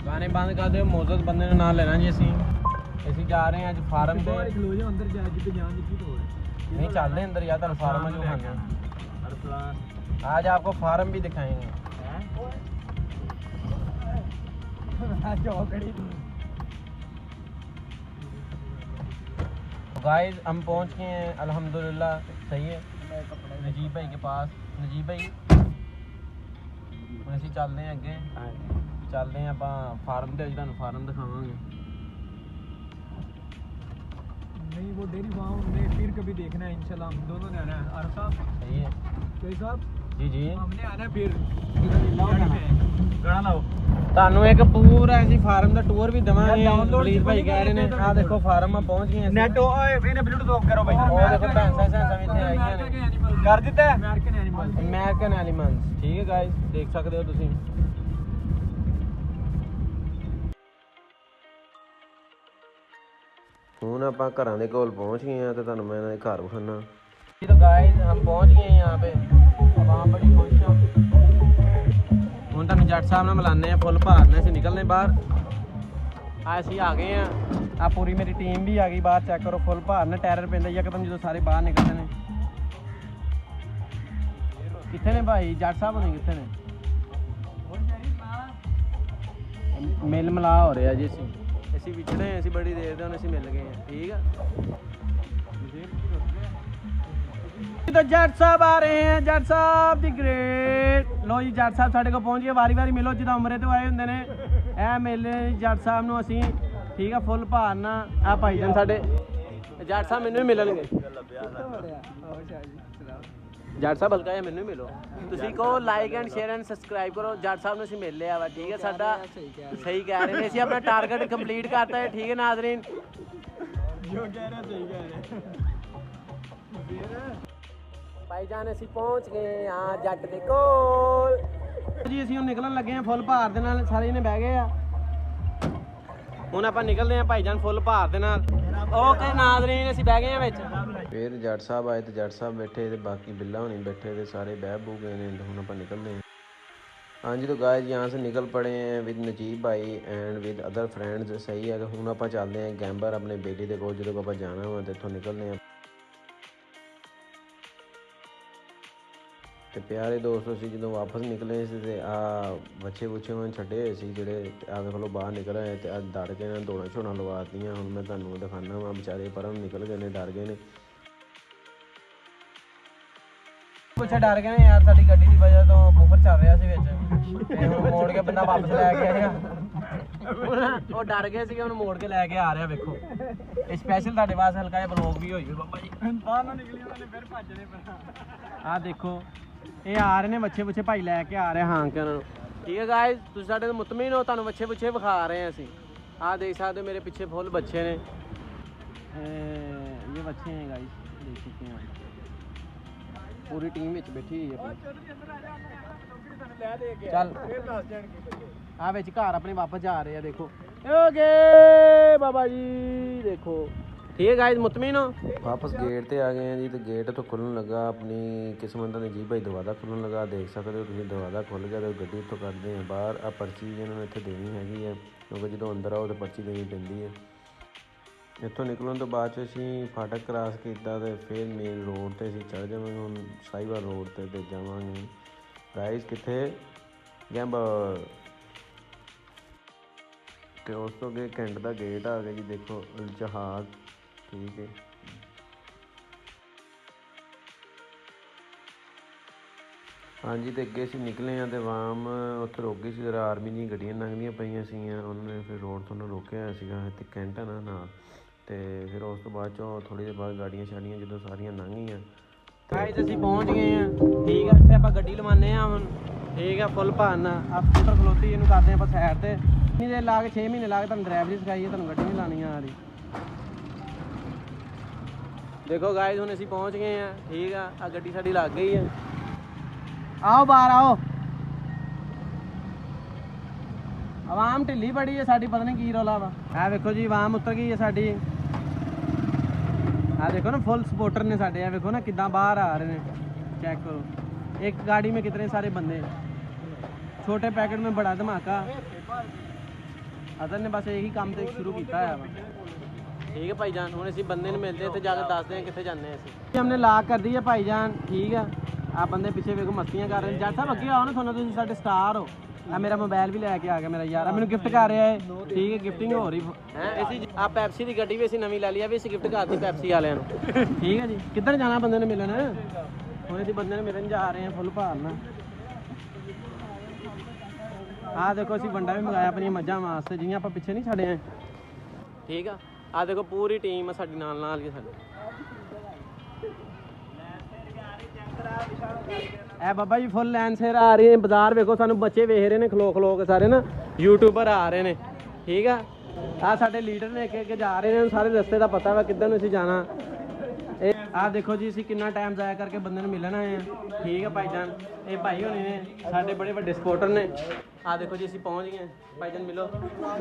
ਗਾਣੇ ਬੰਦ ਕਰ ਦਿਓ, ਮੌਜੂਦ ਬੰਦੇ ਨੂੰ ਨਾਲ ਲੈਣਾ ਜੀ। ਅਸੀਂ ਜਾ ਰਹੇ ਹਾਂ ਅੱਜ ਫਾਰਮ ਤੇ। ਅੰਦਰ ਜਾ ਕੇ ਜਾਣ ਦੀ ਕੀ ਲੋੜ ਹੈ? नहीं चल रहे अंदर यार, फार्म जो खाना आज आपको फार्म भी दिखाएंगे। गाइस हम पहुंच गए हैं अल्हम्दुलिल्लाह, सही है। नजीब भाई के पास, नजीब भाई हम चलते हैं अगे, चलते हैं आप फार्म से, अज फार्म दिखावांगे। नहीं वो डेयरी फार्म हमने फिर कभी देखना है इंशाल्लाह, हम दोनों ने आना है। और साहब सही है कोई साहब जी जी, हमने आना फिर ਗਾਣਾ ਲਾਓ। ਤੁਹਾਨੂੰ ਇੱਕ ਪੂਰਾ ਅਸੀਂ ਫਾਰਮ ਦਾ ਟੂਰ ਵੀ ਦਵਾਂਗੇ। ਪਲੀਜ਼ ਭਾਈ ਕਹਿ ਰਹੇ ਨੇ, ਆਹ ਦੇਖੋ ਫਾਰਮ ਆ ਪਹੁੰਚ ਗਏ ਅਸੀਂ। ਨੈਟ ਓਏ ਇਹਨੇ ਬਲੂਟੂਥ ਆਫ ਕਰੋ ਭਾਈ। ਉਹ ਦੇਖੋ ਭੈਂਸਾਂ ਸੈਂਸਾਂ ਵੀ ਇੱਥੇ ਆਈਆਂ ਨੇ। ਕਰ ਦਿੱਤਾ ਅਮਰੀਕਨ ਐਨੀਮਲ, ਅਮਰੀਕਨ ਐਲੀਮੈਂਟਸ, ਠੀਕ ਹੈ ਗਾਇਸ, ਦੇਖ ਸਕਦੇ ਹੋ ਤੁਸੀਂ। ਹੁਣ ਆਪਾਂ ਘਰਾਂ ਦੇ ਕੋਲ ਪਹੁੰਚ ਗਏ ਆ ਤੇ ਤੁਹਾਨੂੰ ਮੈਂ ਇਹਨਾਂ ਦੇ ਘਰ ਵਿਖਾਣਾ। ਜੀ ਤਾਂ ਗਾਇਸ ਹਮ ਪਹੁੰਚ ਗਏ हैं यहाँ पे, वहाँ बड़ी खुश हो। ਹੁਣ ਤੁਹਾਨੂੰ ਜੱਟ ਸਾਹਿਬ ਨਾਲ ਮਿਲਾਨੇ ਆ, ਫੁੱਲ ਭਾਰਨੇ ਅਸੀਂ ਨਿਕਲਨੇ ਬਾਹਰ। ਅਸੀਂ ਆ ਗਏ ਆ, ਆ ਪੂਰੀ ਮੇਰੀ ਟੀਮ ਵੀ ਆ ਗਈ ਬਾਹਰ, ਚੈੱਕ ਕਰੋ ਫੁੱਲ ਭਾਰਨੇ। ਟੈਰਰ ਪੈਂਦਾ ਇੱਕਦਮ ਜਦੋਂ ਸਾਰੇ ਬਾਹਰ ਨਿਕਲਦੇ ਨੇ। ਕਿੱਥੇ ਨੇ ਭਾਈ ਜੱਟ ਸਾਹਿਬ ਹੋਣੀ, ਕਿੱਥੇ ਨੇ? ਮਿਲ ਮਿਲਾ ਹੋ ਰਿਹਾ ਜੀ। ਅਸੀਂ ਵਿਛੜੇ, ਅਸੀਂ ਬੜੀ ਦੇਰ ਦੇ ਹੁਣ ਅਸੀਂ ਮਿਲ ਗਏ ਆ, ਠੀਕ ਆ। तो जट साहब आ रहे हैं, जट साहब दी ग्रेट। लो जी जट साहब साढ़े को पहुंच गए, वारी वारी मिलो जिदा उमरे तो आए होंगे ने। ए मिले जट साहब ਨੂੰ ਅਸੀਂ, ਠੀਕ ਆ। ਫੁੱਲ ਭਾਰਨਾ ਆ ਭਾਈ ਜਾਨ ਸਾਡੇ ਜੱਟ ਸਾਹਿਬ ਮੈਨੂੰ ਵੀ ਮਿਲਣਗੇ। ਜੱਟ ਸਾਹਿਬ ਹਲਕਾ ਜਿਹਾ ਮੈਨੂੰ ਵੀ ਮਿਲੋ। ਤੁਸੀਂ ਕਹੋ like and share and subscribe ਕਰੋ। ਜੱਟ ਸਾਹਿਬ ਨੂੰ ਅਸੀਂ ਮਿਲ ਲਿਆ ਵਾ, ਠੀਕ ਹੈ। ਸਾਡਾ ਸਹੀ ਕਹਿ ਰਹੇ ਨੇ, ਅਸੀਂ ਆਪਣਾ ਟਾਰਗੇਟ ਕੰਪਲੀਟ ਕਰਤਾ ਹੈ, ਠੀਕ ਹੈ ਨਾਜ਼ਰੀਨ। ਜੋ ਕਹਿ ਰਹੇ ਸਹੀ ਕਹਿ ਰਹੇ ਭਾਈ ਜਾਨ। ਅਸੀਂ ਪਹੁੰਚ ਗਏ ਹਾਂ ਜੱਟ ਦੇ ਕੋਲ ਜੀ। ਅਸੀਂ ਹੁਣ ਨਿਕਲਣ ਲੱਗੇ ਹਾਂ ਫੁੱਲ ਭਾਰ ਦੇ ਨਾਲ, ਸਾਰੇ ਜਣੇ ਬਹਿ ਗਏ ਆ। ਹੁਣ ਆਪਾਂ ਨਿਕਲਦੇ ਹਾਂ ਭਾਈ ਜਾਨ ਫੁੱਲ ਭਾਰ ਦੇ ਨਾਲ। ਓਕੇ ਨਾਜ਼ਰੀਨ, ਅਸੀਂ ਬਹਿ ਗਏ ਹਾਂ ਵਿੱਚ। ਫਿਰ ਜੱਟ ਸਾਹਿਬ ਆਏ ਤੇ ਜੱਟ ਸਾਹਿਬ ਬੈਠੇ ਤੇ ਬਾਕੀ ਬਿੱਲਾ ਹੋਣੀ ਬੈਠੇ ਤੇ ਸਾਰੇ ਬਹਿ ਬੂ ਗਏ ਨੇ। ਹੁਣ ਆਪਾਂ ਨਿਕਲਦੇ हैं। हाँ जी तो गाइस यहाँ से निकल पड़े हैं विद नजीब भाई एंड विद अदर फ्रेंड्स, सही है। ਹੁਣ ਆਪਾਂ ਚੱਲਦੇ ਹਾਂ ਗੈਂਬਰ ਆਪਣੇ ਬੇਟੀ ਦੇ ਕੋਲ, ਜਦੋਂ ਆਪਾਂ ਜਾਣਾ ਵਾ ਤੇ ਇੱਥੋਂ ਨਿਕਲਦੇ ਹਾਂ। ਤੇ ਪਿਆਰੇ ਦੋਸਤੋ, ਅਸੀਂ ਜਦੋਂ ਵਾਪਸ ਨਿਕਲੇ ਸੀ ਤੇ ਆ ਬੱਚੇ ਬੁੱਚੇ ਉਹਨਾਂ ਛੱਡੇ ਹੋਏ ਸੀ ਜਿਹੜੇ, ਆ ਵੇਖ ਲਓ ਬਾਹਰ ਨਿਕਲ ਆਏ ਤੇ ਅੱਜ ਡਰ ਕੇ ਨਾ ਦੌੜਾਂ ਛੋੜਾਂ ਲਵਾਤੀਆਂ। ਹੁਣ ਮੈਂ ਤੁਹਾਨੂੰ ਦਿਖਾਣਾ ਵਾ, ਵਿਚਾਰੇ ਪਰਾਂ ਨਿਕਲ ਗਏ ਨੇ, ਡਰ ਗਏ ਨੇ। ਕੁਛ ਡਰ ਗਏ ਨੇ ਯਾਰ, ਸਾਡੀ ਗੱਡੀ ਦੀ ਵਜ੍ਹਾ ਤੋਂ ਬੂਫਰ ਚੱਲ ਰਿਹਾ ਸੀ ਵਿੱਚ, ਤੇ ਹੁਣ ਮੋੜ ਕੇ ਬੰਦਾ ਵਾਪਸ ਲੈ ਕੇ ਆਇਆ। ਉਹ ਡਰ ਗਏ ਸੀਗੇ, ਹੁਣ ਮੋੜ ਕੇ ਲੈ ਕੇ ਆ ਰਿਹਾ। ਵੇਖੋ ਇਹ ਸਪੈਸ਼ਲ ਤੁਹਾਡੇ ਵਾਸਤੇ ਹਲਕਾ ਜਿਹਾ ਬਲੌਗ ਵੀ ਹੋਈ ਬਾਬਾ ਜੀ। ਬਾਹਰ ਨਿਕਲੀ ਉਹਨਾਂ ਨੇ ਫਿਰ ਭੱਜਣੇ ਪੈਣਾ। ਆਹ ਦੇਖੋ ਇਹ ਆ ਰਹੇ ਨੇ ਬੱਚੇ ਬੁੱਚੇ ਭਾਈ ਲੈ ਕੇ ਆ ਰਹੇ ਹਾਂ ਕਿ ਉਹਨਾਂ ਨੂੰ, ਠੀਕ ਹੈ ਗਾਇਸ। ਤੁਸੀਂ ਸਾਡੇ ਤੋਂ ਮੁਤਮੀਨ ਹੋ, ਤੁਹਾਨੂੰ ਬੱਚੇ ਬੁੱਚੇ ਵਿਖਾ ਰਹੇ ਹਾਂ ਅਸੀਂ। ਆਹ ਦੇਖ ਸਕਦੇ ਹੋ ਮੇਰੇ ਪਿੱਛੇ ਫੁੱਲ ਬੱਚੇ ਨੇ, ਇਹ ਬੱਚੇ हैं गाइस, देख सकते हैं। पूरी टीम ਵਿੱਚ ਬੈਠੀ ਹੋਈ ਹੈ ਆਪਣੀ। ਚੱਲ ਆ ਵਿੱਚ ਘਰ ਆਪਣੇ ਵਾਪਸ ਜਾ ਰਹੇ ਆ। ਦੇਖੋ ਓਕੇ ਬਾਬਾ ਜੀ, ਦੇਖੋ ਠੀਕ ਹੈ ਗਾਇਸ, ਮੁਤਮੀਨ ਹੋ। ਵਾਪਸ ਗੇਟ ਤੇ ਆ ਗਏ ਆ ਜੀ, ਤੇ ਗੇਟ ਤੋਂ ਖੁੱਲਣ ਲੱਗਾ। ਆਪਣੀ ਕਿਸਮਤ ਦਾ ਨਜੀਬ ਭਾਈ ਦਰਵਾਜ਼ਾ ਖੁੱਲਣ ਲੱਗਾ, ਦੇਖ ਸਕਦੇ ਹੋ ਤੁਸੀਂ। ਦਰਵਾਜ਼ਾ ਖੁੱਲ ਗਿਆ ਤੇ ਗੱਡੀ ਇੱਥੋਂ ਕੱਢਦੇ ਆ ਬਾਹਰ। ਆ ਪਰਚੀ ਇਹਨਾਂ ਨੂੰ ਇੱਥੇ ਦੇਣੀ ਹੈਗੀ ਹੈ, ਕਿਉਂਕਿ ਜਦੋਂ ਅੰਦਰ ਆਓ ਤਾਂ ਪਰਚੀ ਦੇਣੀ ਪੈਂਦੀ ਹੈ। ਇੱਥੋਂ ਨਿਕਲਣ ਤੋਂ ਬਾਅਦ 'ਚ ਅਸੀਂ ਫਾਟਕ ਕ੍ਰਾਸ ਕੀਤਾ ਤੇ ਫਿਰ ਮੇਨ ਰੋਡ 'ਤੇ ਅਸੀਂ ਚੜ੍ਹ ਜਾਵਾਂਗੇ। ਹੁਣ ਸਾਈਵਾਲ ਰੋਡ 'ਤੇ ਜਾਵਾਂਗੇ ਗਾਇਸ। ਕਿੱਥੇ? ਗੈਂਬਰ। ਤੇ ਉਸ ਤੋਂ ਅੱਗੇ ਕੈਂਟ ਦਾ ਗੇਟ ਆ ਗਿਆ ਜੀ, ਦੇਖੋ ਜਹਾਜ਼, ਠੀਕ ਹੈ। ਹਾਂਜੀ ਤੇ ਅੱਗੇ ਅਸੀਂ ਨਿਕਲੇ ਆ ਤੇ ਵਾਮ ਉੱਥੇ ਰੁਕ ਗਈ ਸੀ ਜਰਾ ਆਰਮੀ ਦੀਆਂ ਗੱਡੀਆਂ ਲੰਘਦੀਆਂ ਪਈਆਂ ਸੀਗੀਆਂ ਉਹਨਾਂ ਨੇ ਫਿਰ ਰੋਡ ਤੋਂ ਨਾ ਰੋਕਿਆ ਹੋਇਆ ਸੀਗਾ ਇੱਥੇ ਕੈਂਟ ਆ ਨਾ ਨਾਲ ਤੇ ਫਿਰ ਉਸ ਤੋਂ ਬਾਅਦ ਚੋਂ ਥੋੜ੍ਹੀ ਦੇਰ ਬਾਅਦ ਗਾੜੀਆਂ ਸ਼ਾੜੀਆਂ ਜਦੋਂ ਸਾਰੀਆਂ ਲੰਘ ਗਈਆਂ ਤੇ ਅਸੀਂ ਪਹੁੰਚ ਗਏ ਆ ਠੀਕ ਆ ਇੱਥੇ ਆਪਾਂ ਗੱਡੀ ਲਵਾਉਂਦੇ ਆ ਹੁਣ ਠੀਕ ਆ ਫੁੱਲ ਭਾਨ ਆ ਸਕੂਟਰ ਖਲੋਤੀ ਇਹਨੂੰ ਕਰਦੇ ਆਪਾਂ ਸਾਈਡ ਤੇ ਨਹੀਂ ਦੇ ਲਾ ਕੇ 6 ਮਹੀਨੇ ਲਾ ਕੇ ਤੁਹਾਨੂੰ ਡਰਾਈਵਰੀ ਸਿਖਾਈ ਹੈ ਤੁਹਾਨੂੰ ਗੱਡੀ ਨਹੀਂ ਲਾਉਣੀ ਆ ਰਹੀ ਦੇਖੋ ਗਾਇਜ਼ ਹੁਣ ਅਸੀਂ ਪਹੁੰਚ ਗਏ ਆ ਠੀਕ ਆ ਗੱਡੀ ਸਾਡੀ ਲੱਗ ਗਈ ਹੈ ਆਓ ਬਾਹਰ ਆਓ ਆਵਾਮ ਢਿੱਲੀ ਬੜੀ ਹੈ ਸਾਡੀ ਪਤਾ ਨਹੀਂ ਕੀ ਰੌਲਾ ਵਾ ਇਹ ਵੇਖੋ ਜੀ ਆਵਾਮ ਉਤਰ ਗਈ ਹੈ ਸਾਡੀ ਆ ਦੇਖੋ ਨਾ ਫੁੱਲ ਸਪੋਰਟਰ ਨੇ ਸਾਡੇ ਆ ਵੇਖੋ ਨਾ ਕਿੱਦਾਂ ਬਾਹਰ ਆ ਰਹੇ ਨੇ ਚੈੱਕ ਕਰੋ एक गाड़ी में कितने सारे बंदे छोटे पैकेट में बड़ा धमाका अदर ने बस यही काम तो शुरू किया है ठीक है भाईजान हम असी बंदे ने मिलते तो जाकर दसते हैं कितने जाने असी हमने लॉक कर दी है भाईजान ठीक है आप बंदे पीछे वेखो मस्तियां कर रहे हैं जट साहब अगे आओ ना थोड़ा तुम साडे स्टार हो आ मेरा मोबाइल भी लैके आ गया मेरा यार मैंने गिफ्ट कर रहा है ठीक है गिफ्टिंग हो रही है ऐसी आप पैप्सी की गड्डी भी असी नवी ला ली भी असी गिफ्ट करती पैप्सी वाले ठीक है जी किधर जाना बंदे ने मिलन ਹੁਣ ਅਸੀਂ ਬੰਦੇ ਨੂੰ ਮਿਲਣ ਜਾ ਰਹੇ ਹਾਂ ਫੁੱਲ ਭਾਰਨਾ ਆਹ ਦੇਖੋ ਅਸੀਂ ਵੰਡਾ ਵੀ ਮੰਗਾਇਆ ਆਪਣੀਆਂ ਮੱਝਾਂ ਵਾਸਤੇ ਜਿਹੀਆਂ ਆਪਾਂ ਪਿੱਛੇ ਨਹੀਂ ਛੱਡੇ ਆਂ ਠੀਕ ਆ ਆਹ ਦੇਖੋ ਪੂਰੀ ਟੀਮ ਆ ਸਾਡੀ ਨਾਲ ਨਾਲ ਹੀ ਸਾਡੀ ਇਹ ਬਾਬਾ ਜੀ ਫੁੱਲ ਲਾਈਨ ਸਿਰ ਆ ਰਹੀ ਹੈ ਬਾਜ਼ਾਰ ਵੇਖੋ ਸਾਨੂੰ ਬੱਚੇ ਵੇਖ ਰਹੇ ਨੇ ਖਲੋ ਖਲੋ ਕੇ ਸਾਰੇ ਨਾ ਯੂਟਿਊਬਰ ਆ ਰਹੇ ਨੇ ਠੀਕ ਆ ਆਹ ਸਾਡੇ ਲੀਡਰ ਨੇ ਅੱਗੇ ਜਾ ਰਹੇ ਨੇ ਸਾਰੇ ਰਸਤੇ ਦਾ ਪਤਾ ਵਾ ਕਿੱਧਰ ਨੂੰ ਅਸੀਂ ਜਾਣਾ ਆਹ ਦੇਖੋ ਜੀ ਅਸੀਂ ਕਿੰਨਾ ਟਾਈਮ ਜ਼ਾਇਆ ਕਰਕੇ ਬੰਦੇ ਨੂੰ ਮਿਲਣ ਆਏ ਆ ਠੀਕ ਹੈ ਭਾਈਜਾਨ ਇਹ ਭਾਈ ਹੋਣੇ ਨੇ ਸਾਡੇ ਬੜੇ ਵੱਡੇ ਸਪੋਰਟਰ ਨੇ ਆਹ ਦੇਖੋ ਜੀ ਅਸੀਂ ਪਹੁੰਚ ਗਏ ਭਾਈਜਾਨ ਮਿਲੋ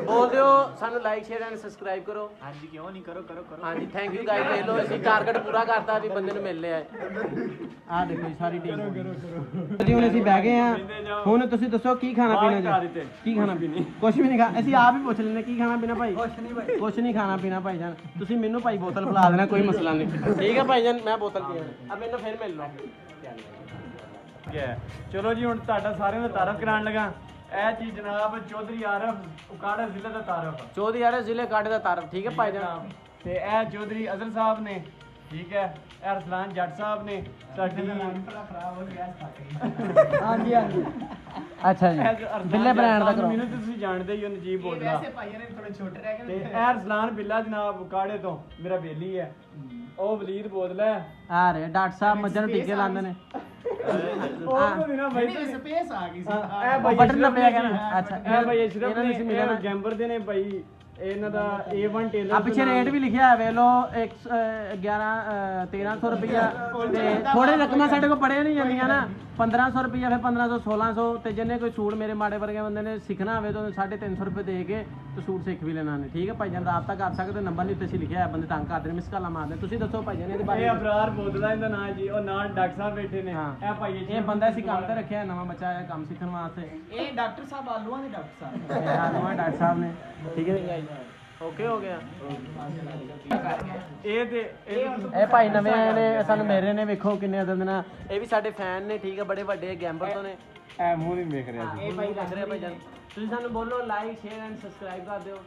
ਬੋਲ ਦਿਓ ਸਾਨੂੰ ਲਾਈਕ ਸ਼ੇਅਰ ਐਂਡ ਸਬਸਕ੍ਰਾਈਬ ਕਰੋ ਹਾਂਜੀ ਕਿਉਂ ਨਹੀਂ ਕਰੋ ਕਰੋ ਕਰੋ ਹਾਂਜੀ ਥੈਂਕ ਯੂ ਗਾਇਜ਼ ਦੇਖ ਲਓ ਅਸੀਂ ਟਾਰਗੇਟ ਪੂਰਾ ਕਰਤਾ ਵੀ ਬੰਦੇ ਨੂੰ ਮਿਲ ਲਿਆ ਆਹ ਦੇਖੋ ਜੀ ਸਾਰੀ ਟੀਮ ਜੀ ਹੁਣ ਅਸੀਂ ਬਹਿ ਗਏ ਆ ਹੁਣ ਤੁਸੀਂ ਦੱਸੋ ਕੀ ਖਾਣਾ ਪੀਣਾ ਜੀ ਕੀ ਖਾਣਾ ਪੀਣਾ ਕੁਝ ਵੀ ਨਹੀਂ ਖਾ ਅਸੀਂ ਆਪ ਹੀ ਪੁੱਛ ਲੈਂਦੇ ਕੀ ਖਾਣਾ ਪੀਣਾ ਭਾਈ ਕੁਝ ਨਹੀਂ ਖਾਣਾ ਪੀਣਾ ਭਾਈਜਾਨ ਤੁਸੀਂ ਮੈਨੂੰ ਭਾਈ ਬੋਤਲ ਪਿਲਾ ਦੇਣਾ ਕੋਈ ਮਸਲਾ ਨਹੀਂ ਠੀਕ ਹੈ ਭਾਈਜਾਨ ਮੈਂ ਬੋਤਲ ਪੀਣਾ ਆ ਮੈਨੂੰ ਫਿਰ ਮਿਲ ਲਓ ਚਲੋ ਜੀ ਹੁਣ ਤੁਹਾਡਾ ਸਾਰਿਆਂ ਦਾ ਤਾਰਫ ਕਰਾਉਣ ਲੱਗਾ ਇਹ ਚੀਜ਼ ਜਨਾਬ ਚੌਧਰੀ ਆਰਫ ਉਕਾੜਾ ਜ਼ਿਲ੍ਹੇ ਦਾ ਤਾਰਫ ਚੌਧਰੀ ਆਰਫ ਜ਼ਿਲ੍ਹੇ ਕਾੜੇ ਦਾ ਤਾਰਫ ਠੀਕ ਹੈ ਭਾਈਜਾਨ ਤੇ ਇਹ ਚੌਧਰੀ ਅਜ਼ਲ ਸਾਹਿਬ ਨੇ ਠੀਕ ਹੈ ਇਹ ਅਰਸਲਾਨ ਜੱਟ ਸਾਹਿਬ ਨੇ ਸਾਡੀ ਹਾਂਜੀ ਹਾਂਜੀ ਅੱਛਾ ਜੀ ਬਿੱਲੇ ਬ੍ਰਾਂਡ ਦਾ ਕਰੋ ਮੈਨੂੰ ਤੁਸੀਂ ਜਾਣਦੇ ਹੀ ਹੋ ਨਜੀਬ ਬੋਲਦਾ ਵੈਸੇ ਭਾਈਆਂ ਨੇ ਥੋੜੇ ਛੋਟੇ ਰਹਿ ਗਏ ਤੇ ਇਹ ਅਰਸਲਾਨ ਬਿੱਲਾ ਜਨਾਬ ਉਕਾੜੇ ਤੋਂ ਮੇਰਾ ਬੇਲੀ ਹੈ ਉਹ ਵਲੀਦ ਬੋਦਲਾ ਆ ਰਹੇ ਡਾਕਟਰ ਸਾਹਿਬ ਮੱਝਾਂ ਨੂੰ ਟੀਕੇ ਲਾਉਂਦੇ ਨੇ ਉਹ ਦਿਨਾਂ ਬਾਈ ਸਪੇਸ ਆ ਗਈ ਸੀ ਇਹ ਬਾਈ ਬਟਨ ਨੱਪਿਆ ਗਿਆ ਨਾ ਅੱਛਾ ਇਹ ਬਾਈ ਅਸ਼ਰਫ ਇਹਨਾਂ ਨੇ ਨੇ ਮਿਲਿਆ ਨਾ ਗੈਂਬਰ ਦੇ ਨੇ ਬਾਈ ਇਹਨਾਂ ਦਾ A1 ਟੇਲਰ ਆ ਪਿੱਛੇ ਰੇਟ ਵੀ ਲਿਖਿਆ ਹੈ ਵੇ ਲੋ 1300 ਰੁਪਇਆ ਤੇ ਥੋੜੇ ਰਕਮਾਂ ਸਾਡੇ ਕੋਲ ਪੜਿਆ ਨਹੀਂ ਜਾਂਦੀਆਂ ਨਾ 1500 ਰੁਪਇਆ ਫਿਰ 1500 1600 ਤੇ ਜਿੰਨੇ ਕੋਈ ਸੂਟ ਮੇਰੇ ਮਾੜੇ ਵਰਗੇ ਬੰਦੇ ਨੇ ਸਿੱਖਣਾ ਹੋਵੇ ਤਾਂ 350 ਰੁਪਏ ਦੇ ਕੇ ਤੇ ਸੂਟ ਸਿੱਖ ਵੀ ਲੈਣਾ ਨੇ ਠੀਕ ਹੈ ਭਾਈਜਾਨ ਰਾਬਤਾ ਕਰ ਸਕਦੇ ਨੰਬਰ ਨਹੀਂ ਉੱਤੇ ਸੀ ਲਿਖਿਆ ਹੈ ਬੰਦੇ ਤੰਗ ਕਰਦੇ ਨੇ ਮਿਸ ਕਾਲਾਂ ਮਾਰਦੇ ਤੁਸੀਂ ਦੱਸੋ ਭਾਈਜਾਨ ਇਹਦੇ ਬਾਰੇ ਇਹ ਅਬਰਾਰ ਬੋਦਲਾ ਇਹਦਾ ਨਾਂ ਜੀ ਉਹ ਨਾਲ ਡਾਕਟਰ ਸਾਹਿਬ ਬੈਠੇ ਨੇ ਇਹ ਭਾਈ ਇਹ ਬੰਦਾ ਅਸੀਂ ਕੰਮ ਤੇ ਰੱਖਿਆ ਨਵਾਂ ਬੱਚਾ ਆਇਆ ਕੰਮ ਸਿੱਖਣ ਵਾਸਤੇ ਇਹ ਡਾਕਟਰ ਸਾਹਿਬ ਆਲੂਆਂ ਦੇ ਡਾਕਟਰ ਸਾਹਿਬ ਇਹ ਆਲੂਆਂ ਡਾਕਟਰ ਸਾਹਿਬ ਨੇ ਠੀਕ ਹੈ ਓਕੇ ਹੋ ਗਿਆ ਇਹ ਤੇ ਇਹ ਭਾਈ ਨਵੇਂ ਆਏ ਨੇ ਸਾਨੂੰ ਮੇਰੇ ਨੇ ਵੇਖੋ ਕਿੰਨੇ ਅਦਰ ਦੇ ਨਾਲ ਇਹ ਵੀ ਸਾਡੇ ਫੈਨ ਨੇ ਠੀਕ ਹੈ ਬੜੇ ਵੱਡੇ ਗੈਂਬਰ ਤੋਂ ਨੇ ਐ ਮੂੰਹ ਨਹੀਂ ਵੇਖ ਰਿਹਾ ਇਹ ਭਾਈ ਲੱਗ ਰਿਹਾ ਭਾਈ ਜਾਨ ਤੁਸੀਂ ਸਾਨੂੰ ਬੋਲੋ ਲਾਈਕ ਸ਼ੇਅਰ ਐਂਡ ਸਬਸਕ੍ਰਾਈਬ ਕਰ ਦਿਓ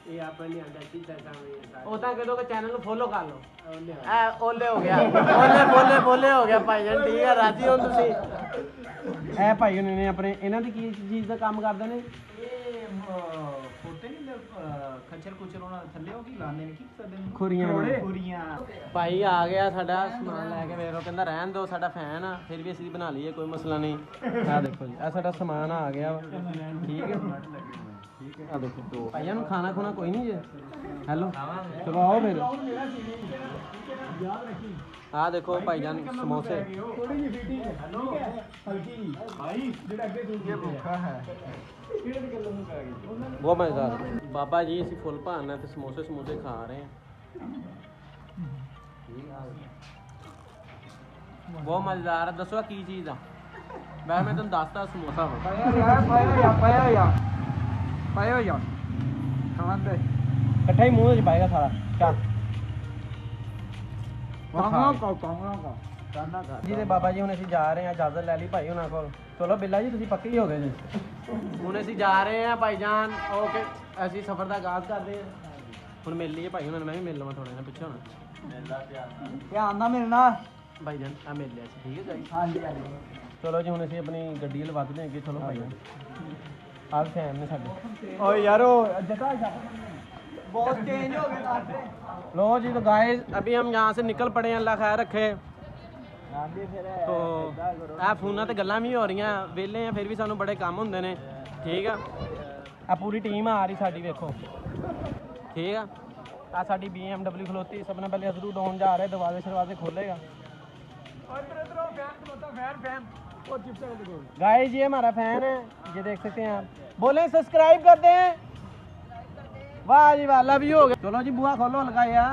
ਇਹ ਆਪਾਂ ਨਹੀਂ ਆਂਦਾ ਸਿੱਧਾ ਕੰਮ ਇਹ ਉਹ ਤਾਂ ਕਹਦੋ ਕਿ ਚੈਨਲ ਨੂੰ ਫੋਲੋ ਕਰ ਲਓ ਐ ਓਲੇ ਹੋ ਗਿਆ ਬੋਲੇ ਹੋ ਗਿਆ ਭਾਈ ਜਾਨ ਠੀਕ ਹੈ ਰਾਜੀ ਹੋ ਤੁਸੀਂ ਇਹ ਭਾਈ ਉਹਨਾਂ ਨੇ ਆਪਣੇ ਇਹਨਾਂ ਦੀ ਕੀ ਚੀਜ਼ ਦਾ ਕੰਮ ਕਰਦੇ ਨੇ ਖੋਤੇ ਨਹੀਂ ਖੱਚਰ ਕੁਚਰ ਉਹਨਾਂ ਥੱਲੇ ਉਹ ਕੀ ਲਾਉਂਦੇ ਨੇ ਕੀ ਕਰਦੇ ਨੇ ਖੁਰੀਆਂ ਭਾਈ ਆ ਗਿਆ ਸਾਡਾ ਸਮਾਨ ਲੈ ਕੇ ਵੇਖੋ ਕਹਿੰਦਾ ਰਹਿਣ ਦਿਓ ਸਾਡਾ ਫੈਨ ਆ ਫਿਰ ਵੀ ਅਸੀਂ ਬਣਾ ਲਈਏ ਕੋਈ ਮਸਲਾ ਨਹੀਂ ਆ ਦੇਖੋ ਜੀ ਆ ਸਾਡਾ ਸਮਾਨ ਆ ਗਿਆ ਵਾ ਠੀਕ ਹੈ ਆ ਦੇਖੋ ਭਾਈਆਂ ਨੂੰ ਖਾਣਾ ਖੁਣਾ ਕੋਈ ਨਹੀਂ ਜੇ ਹੈਲੋ ਚਲੋ ਆਓ ਫਿਰ ਆ ਦੇਖੋ ਭਾਈਜਾਨ ਸਮੋਸੇ ਥੋੜੀ ਜਿਹੀ ਫੀਟੀ ਹੈਲੋ ਹਲਕੀ ਭਾਈ ਜਿਹੜਾ ਅੱਗੇ ਦੂਜੇ ਭੁੱਖਾ ਹੈ ਕਿਹੜੇ ਦੀ ਗੱਲ ਨੂੰ ਪੈ ਗਈ ਬਹੁਤ ਮਜ਼ੇਦਾਰ ਬਾਬਾ ਜੀ ਅਸੀਂ ਫੁੱਲ ਭਾਰਨਾ ਤੇ ਸਮੋਸੇ ਸਮੋਸੇ ਖਾ ਰਹੇ ਹਾਂ ਬਹੁਤ ਮਜ਼ੇਦਾਰ ਦੱਸੋ ਕੀ ਚੀਜ਼ ਆ ਮੈਂ ਤੁਹਾਨੂੰ ਦੱਸਦਾ ਸਮੋਸਾ ਵਾ ਪਾਇਓ ਯਾਰ ਖਾਂਦੇ ਇਕੱਠਾ ਹੀ ਮੂੰਹ 'ਚ ਪਾਏਗਾ ਸਾਰਾ ਚੱਲ ਜੀ ਦੇ ਬਾਬਾ ਜੀ ਹੁਣ ਅਸੀਂ ਜਾ ਰਹੇ ਹਾਂ ਇਜਾਜ਼ਤ ਲੈ ਲਈ ਭਾਈ ਉਹਨਾਂ ਕੋਲ ਚਲੋ ਬਿੱਲਾ ਜੀ ਤੁਸੀਂ ਪੱਕੇ ਹੀ ਹੋ ਗਏ ਜੀ ਹੁਣ ਅਸੀਂ ਜਾ ਰਹੇ ਹਾਂ ਭਾਈਜਾਨ ਓਕੇ ਅਸੀਂ ਸਫ਼ਰ ਦਾ ਆਗਾਜ਼ ਕਰਦੇ ਹਾਂ ਹੁਣ ਮਿਲ ਲਈਏ ਭਾਈ ਉਹਨਾਂ ਨੂੰ ਮੈਂ ਵੀ ਮਿਲ ਲਵਾਂ ਥੋੜਾ ਜਿਹਾ ਪਿੱਛੇ ਹੁਣ ਧਿਆਨ ਨਾਲ ਮਿਲਣਾ ਭਾਈਜਾਨ ਆ ਮਿਲ ਲਿਆ ਸੀ ਠੀਕ ਹੈ ਜੀ ਹਾਂਜੀ ਚਲੋ ਜੀ, ਹੁਣ ਅਸੀਂ ਆਪਣੀ ਗੱਡੀ ਲਵਾਦੇ ਹਾਂ ਅੱਗੇ। ਚਲੋ ਭਾਈ ਆਲ ਫੈਨ ਨੇ ਸਾਡੇ। ਓਏ ਯਾਰ ਉਹ जटा बहुत चेंज हो गए। लो जी तो गाइस अभी हम यहाँ से निकल पड़े हैं, अल्लाह खैर रखे। तो ਇਹ ਫੋਨਾਂ ਤੇ ਗੱਲਾਂ ਵੀ ਹੋ ਰਹੀਆਂ, ਵਿਹਲੇ ਆ ਫਿਰ ਵੀ ਸਾਨੂੰ ਬੜੇ ਕੰਮ ਹੁੰਦੇ ਨੇ, ਠੀਕ ਆ। ਆ ਪੂਰੀ ਟੀਮ ਆ ਰਹੀ ਸਾਡੀ, ਵੇਖੋ ਠੀਕ ਆ। ਆ ਸਾਡੀ BMW ਖਲੋਤੀ, ਸਭ ਨੇ ਪਹਿਲੇ ਅਜ਼ਰੂ ਡਾउन ਜਾ ਰਹੇ, दरवाजे खोलेगा। गाइस ये हमारा फैन है, ये देख सकते हैं आप। बोले सब्सक्राइब कर दें। वाह जी वाह, लव यू हो गया। चलो जी बुआ खोलो, लगाया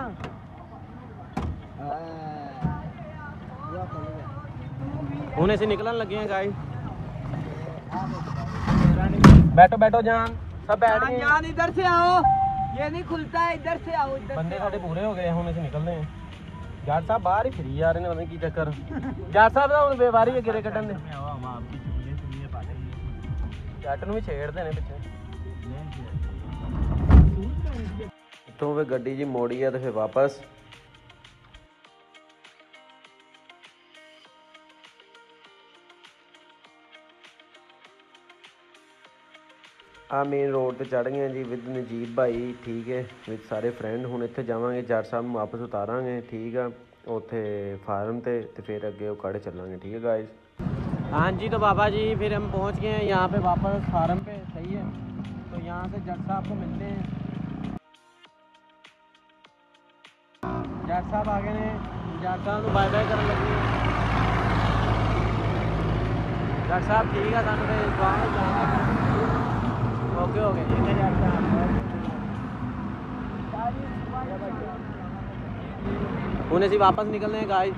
होने से निकलने लगे हैं गाइस। बैठो बैठो जान, सब बैठ गए। जान इधर से आओ, ये नहीं खुलता है, इधर से आओ। बंदे साढ़े पूरे हो गए, होने से निकल रहे हैं। जाट साहब बाहर ही फिरी जा रहे हैं, पता नहीं की चक्कर। जाट साहब का बेवारी है गिरे कटन दे। जट ਨੂੰ ਵੀ ਛੇੜਦੇ ਨੇ ਪਿੱਛੇ। ਇੱਥੋਂ ਵੇ ਗੱਡੀ ਜੀ ਮੋੜੀ ਆ ਤੇ ਫਿਰ ਵਾਪਸ। ਆ ਮੇਨ ਰੋਡ ਤੇ ਚੜ ਗਏ ਜੀ ਵਿਦ ਨਜੀਬ ਭਾਈ, ਠੀਕ ਹੈ, ਵਿਦ ਸਾਰੇ ਫਰੈਂਡ। ਹੁਣ ਇੱਥੇ ਜਾਵਾਂਗੇ ਜੱਟ ਸਾਹਿਬ ਨੂੰ ਵਾਪਸ ਉਤਾਰਾਂਗੇ, ਠੀਕ ਆ, ਉੱਥੇ फार्म ਤੇ फिर ਅੱਗੇ ਉਹ ਕੜੇ ਚੱਲਾਂਗੇ, ठीक है गाइस। हाँ जी तो बाबा जी फिर हम पहुंच गए हैं यहाँ पे वापस फार्म पे, सही है। तो यहाँ से जट साहब को मिलते हैं। जट साहब आ गए हैं, जट साहब को बाय बाय करने लगे। जट साहब ठीक है, सानू ओके हो गए, ठीक है जट साहब। उन्हें से वापस निकलने हैं गाइस।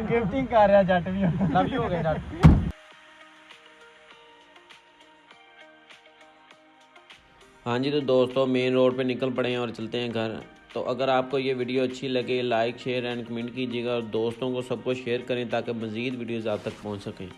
गिफ्टिंग कर रहा जट भी, लव यू हो गए जट। हाँ जी तो दोस्तों मेन रोड पे निकल पड़े हैं और चलते हैं घर। तो अगर आपको ये वीडियो अच्छी लगे, लाइक शेयर एंड कमेंट कीजिएगा और दोस्तों को सबको शेयर करें ताकि मज़ीद वीडियोज़ आप तक पहुँच सकें।